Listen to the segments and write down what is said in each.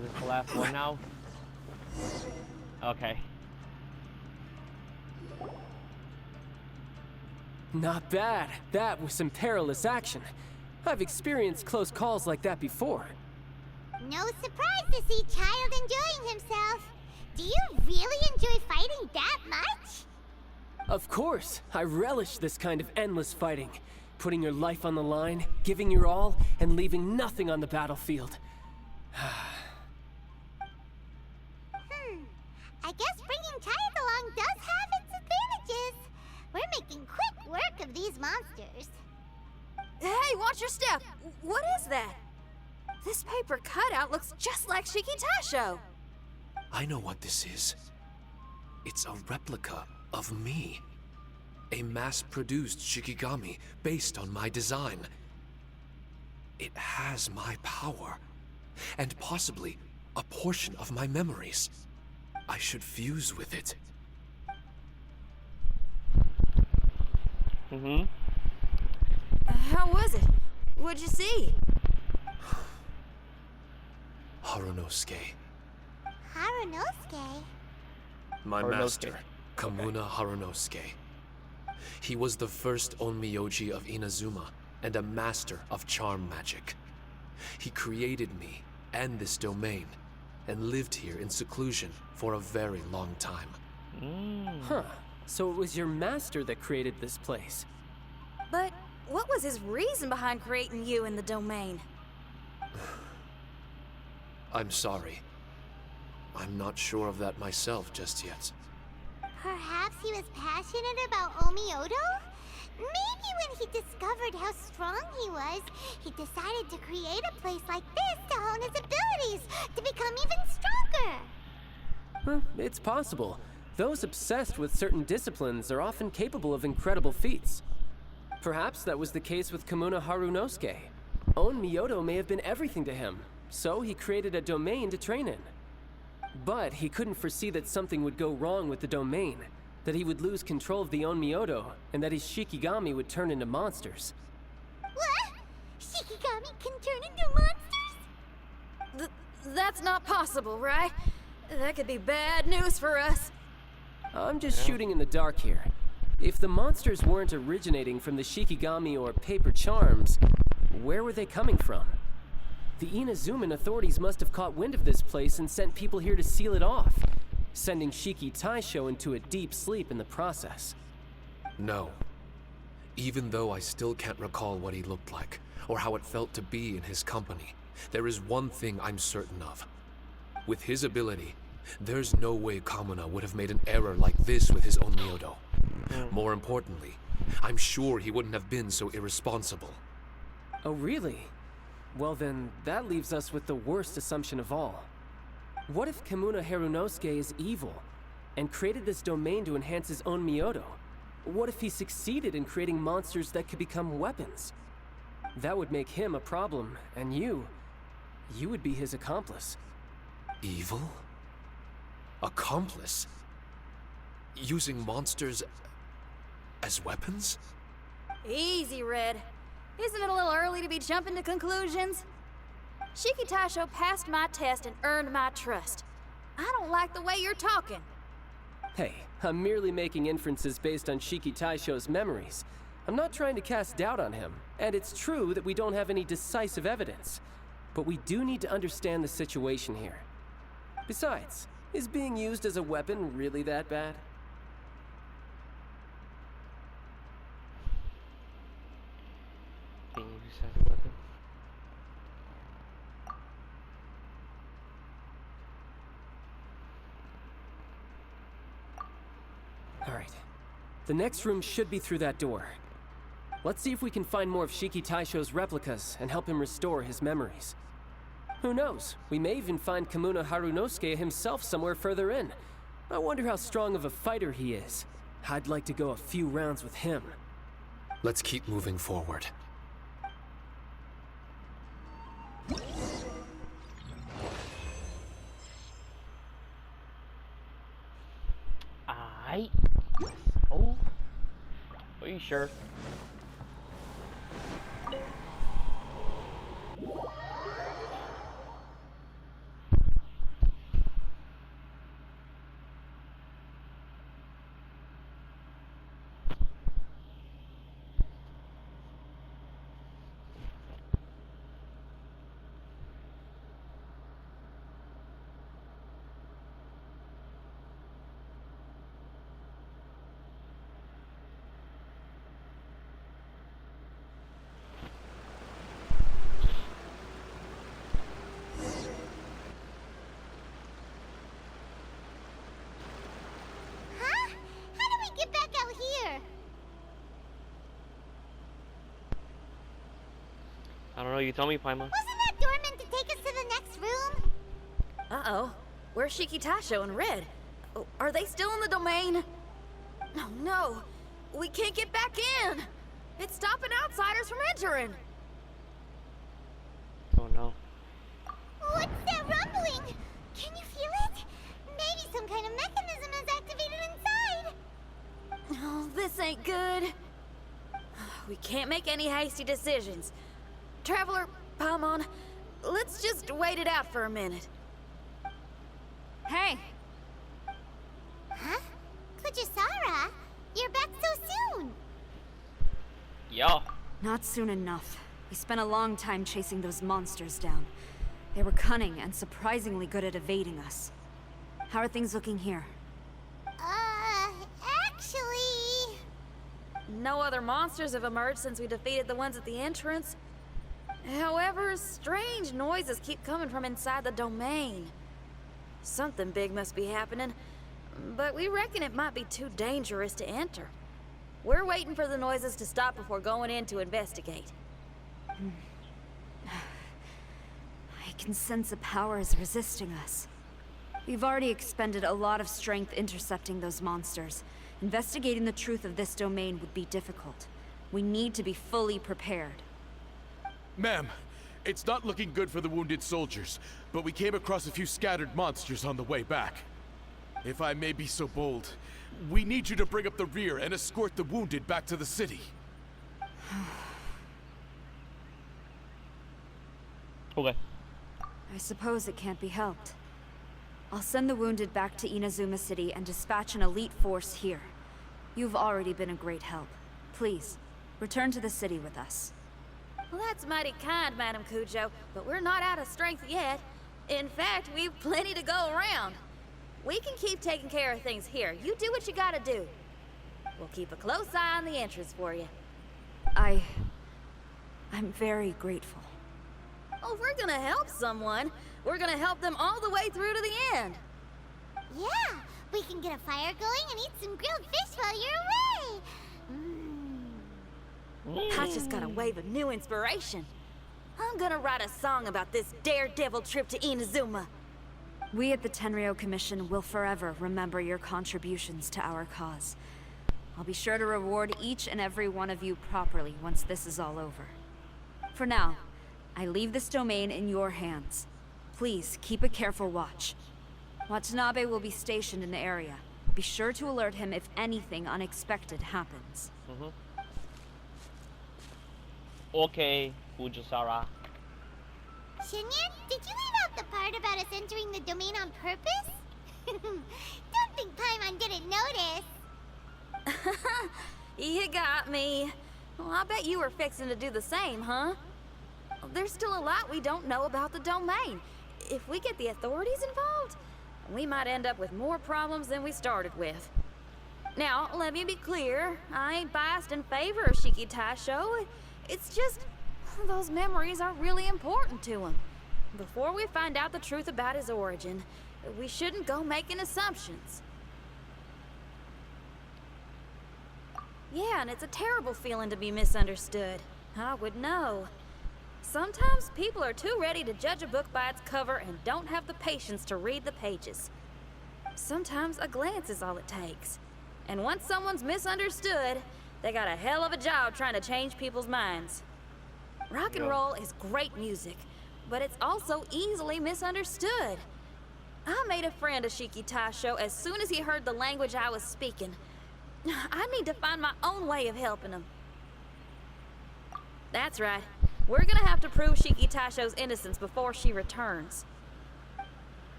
this the last one now? Okay. Not bad. That was some perilous action. I've experienced close calls like that before. No surprise to see Child enjoying himself. Do you really enjoy fighting that much? Of course. I relish this kind of endless fighting. Putting your life on the line, giving your all, and leaving nothing on the battlefield. I guess bringing Child along does have its advantages. We're making quick work of these monsters. Hey, watch your step! What is that? This paper cutout looks just like Shiki Taisho. I know what this is. It's a replica of me. A mass-produced Shikigami based on my design. It has my power, and possibly a portion of my memories. I should fuse with it. How was it? What'd you see? Harunosuke. Harunosuke? My Harunosuke. master, Kamuna Harunosuke. He was the first Onmyoji of Inazuma and a master of charm magic. He created me and this domain and lived here in seclusion for a very long time. Huh. So it was your master that created this place. But what was his reason behind creating you in the domain? I'm sorry. I'm not sure of that myself just yet. Perhaps he was passionate about Omiodo? Maybe when he discovered how strong he was, he decided to create a place like this to hone his abilities, to become even stronger. It's possible. Those obsessed with certain disciplines are often capable of incredible feats. Perhaps that was the case with Kamuna Harunosuke. Onmyodo may have been everything to him, so he created a domain to train in. But he couldn't foresee that something would go wrong with the domain, that he would lose control of the Onmyodo, and that his Shikigami would turn into monsters. What? Shikigami can turn into monsters? That's not possible, right? That could be bad news for us. I'm just shooting in the dark here. If the monsters weren't originating from the Shikigami or paper charms, where were they coming from? The Inazuman authorities must have caught wind of this place and sent people here to seal it off, sending Shiki Taisho into a deep sleep in the process. No. Even though I still can't recall what he looked like, or how it felt to be in his company, there is one thing I'm certain of. With his ability, there's no way Kamuna would have made an error like this with his own Myodo. More importantly, I'm sure he wouldn't have been so irresponsible. Oh, really? Well then, that leaves us with the worst assumption of all. What if Kamuna Harunosuke is evil, and created this domain to enhance his own Myodo? What if he succeeded in creating monsters that could become weapons? That would make him a problem, and you would be his accomplice. Evil? Accomplice? Using monsters as weapons? Easy, Red. Isn't it a little early to be jumping to conclusions? Shiki Taisho passed my test and earned my trust. I don't like the way you're talking. Hey, I'm merely making inferences based on Shiki Taisho's memories. I'm not trying to cast doubt on him, and it's true that we don't have any decisive evidence. But we do need to understand the situation here. Besides, is being used as a weapon really that bad? Being used as a weapon. Alright. The next room should be through that door. Let's see if we can find more of Shiki Taisho's replicas and help him restore his memories. Who knows? We may even find Kamuna Harunosuke himself somewhere further in. I wonder how strong of a fighter he is. I'd like to go a few rounds with him. Let's keep moving forward. Oh. Are you sure? I don't know, you tell me, Paimon. Wasn't that door meant to take us to the next room? Uh-oh. Where's Shiki Tasho and Red? Oh, are they still in the domain? Oh no! We can't get back in! It's stopping outsiders from entering! Oh no. What's that rumbling? Can you feel it? Maybe some kind of mechanism is activated inside. Oh, this ain't good. We can't make any hasty decisions. Traveler, Paimon, let's just wait it out for a minute. Hey! Huh? Kujisara? You're back so soon! Yeah. Not soon enough. We spent a long time chasing those monsters down. They were cunning and surprisingly good at evading us. How are things looking here? Actually... No other monsters have emerged since we defeated the ones at the entrance. However, strange noises keep coming from inside the domain. Something big must be happening, but we reckon it might be too dangerous to enter. We're waiting for the noises to stop before going in to investigate. I can sense a power is resisting us. We've already expended a lot of strength intercepting those monsters. Investigating the truth of this domain would be difficult. We need to be fully prepared. Ma'am, it's not looking good for the wounded soldiers, but we came across a few scattered monsters on the way back. If I may be so bold, we need you to bring up the rear and escort the wounded back to the city. Okay. I suppose it can't be helped. I'll send the wounded back to Inazuma City and dispatch an elite force here. You've already been a great help. Please, return to the city with us. Well, that's mighty kind, Madam Cujo, but we're not out of strength yet. In fact, we've plenty to go around. We can keep taking care of things here. You do what you gotta do. We'll keep a close eye on the entrance for you. I'm very grateful. Oh, if we're gonna help someone, we're gonna help them all the way through to the end. Yeah, we can get a fire going and eat some grilled fish while you're away. Pacha's got a wave of new inspiration. I'm gonna write a song about this daredevil trip to Inazuma. We at the Tenryou Commission will forever remember your contributions to our cause. I'll be sure to reward each and every one of you properly once this is all over. For now, I leave this domain in your hands. Please keep a careful watch. Watanabe will be stationed in the area. Be sure to alert him if anything unexpected happens. Okay, Kujisara. Xinyan, did you leave out the part about us entering the domain on purpose? Don't think Paimon didn't notice. You got me. Well, I bet you were fixing to do the same, huh? There's still a lot we don't know about the domain. If we get the authorities involved, we might end up with more problems than we started with. Now, let me be clear. I ain't biased in favor of Shiki Taisho. It's just, those memories are really important to him. Before we find out the truth about his origin, we shouldn't go making assumptions. Yeah, and it's a terrible feeling to be misunderstood. I would know. Sometimes people are too ready to judge a book by its cover and don't have the patience to read the pages. Sometimes a glance is all it takes. And once someone's misunderstood, they got a hell of a job trying to change people's minds. Rock and roll is great music, but it's also easily misunderstood. I made a friend of Shiki Taisho as soon as he heard the language I was speaking. I need to find my own way of helping him. That's right. We're gonna have to prove Shiki Taisho's innocence before she returns.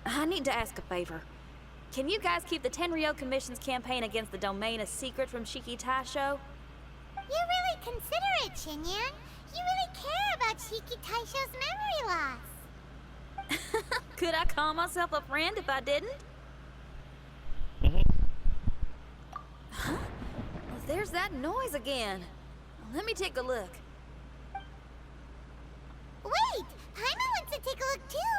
I need to ask a favor. Can you guys keep the Tenryou Commission's campaign against the domain a secret from Shiki Taisho? You're really considerate, Xinyan. You really care about Shiki Taisho's memory loss. Could I call myself a friend if I didn't? Huh? Well, there's that noise again. Let me take a look. Wait! Paimon wants to take a look too!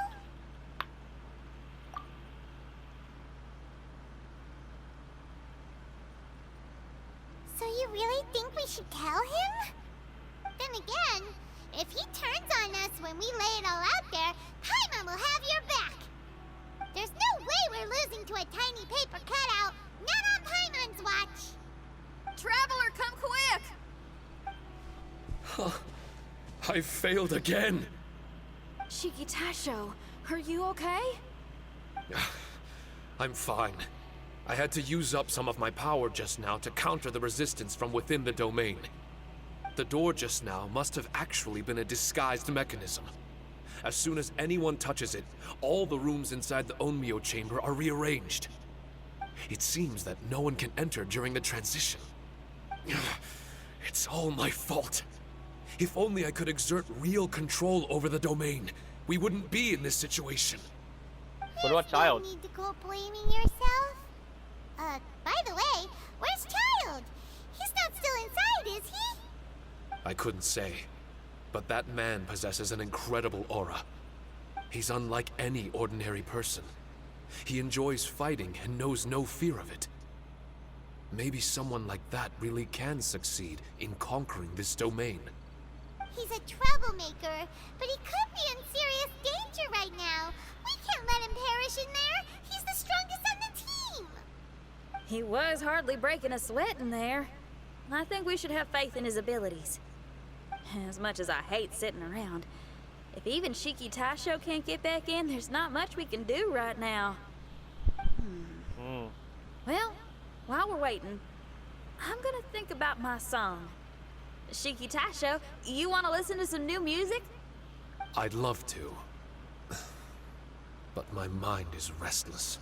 So you really think we should tell him? Then again, If he turns on us when we lay it all out there, Paimon will have your back. There's no way we're losing to a tiny paper cutout. Not on Paimon's watch. Traveler, come quick! I failed again. Shikitasho, are you okay? I'm fine. I had to use up some of my power just now to counter the resistance from within the domain. The door just now must have actually been a disguised mechanism. As soon as anyone touches it, all the rooms inside the Onmyo chamber are rearranged. It seems that no one can enter during the transition. It's all my fault. If only I could exert real control over the domain, we wouldn't be in this situation. What about Child? You need to go blaming yourself. By the way, where's Child? He's not still inside, is he? I couldn't say, but that man possesses an incredible aura. He's unlike any ordinary person. He enjoys fighting and knows no fear of it. Maybe someone like that really can succeed in conquering this domain. He's a troublemaker, but he could be in serious danger right now. We can't let him perish in there. He's the strongest on the team. He was hardly breaking a sweat in there. I think we should have faith in his abilities. As much as I hate sitting around, if even Shikitasho can't get back in, there's not much we can do right now. Well, while we're waiting, I'm gonna think about my song. Shikitasho, you wanna listen to some new music? I'd love to. But my mind is restless.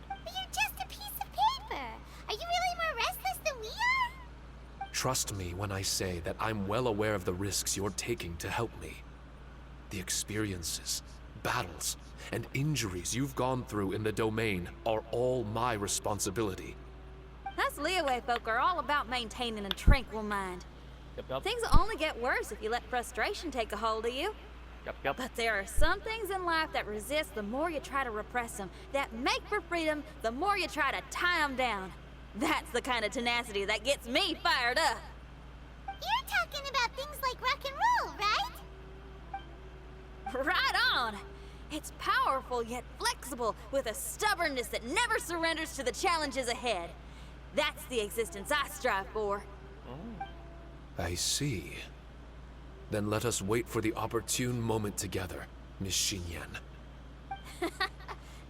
But you're just a piece of paper. Are you really more restless than we are? Trust me when I say that I'm well aware of the risks you're taking to help me. The experiences, battles, and injuries you've gone through in the domain are all my responsibility. Us Liyue folk are all about maintaining a tranquil mind. Yep. Things will only get worse if you let frustration take a hold of you. Yep. But there are some things in life that resist the more you try to repress them, that make for freedom the more you try to tie them down. That's the kind of tenacity that gets me fired up. You're talking about things like rock and roll, right? Right on! It's powerful yet flexible, with a stubbornness that never surrenders to the challenges ahead. That's the existence I strive for. I see. Then let us wait for the opportune moment together, Miss Xinyan.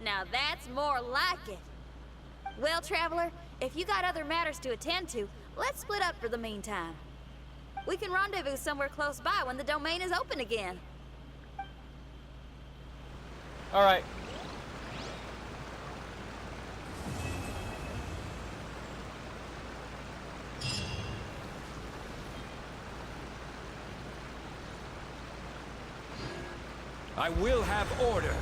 Now that's more like it. Well, Traveler, if you got other matters to attend to, let's split up for the meantime. We can rendezvous somewhere close by when the domain is open again. Alright. I will have order.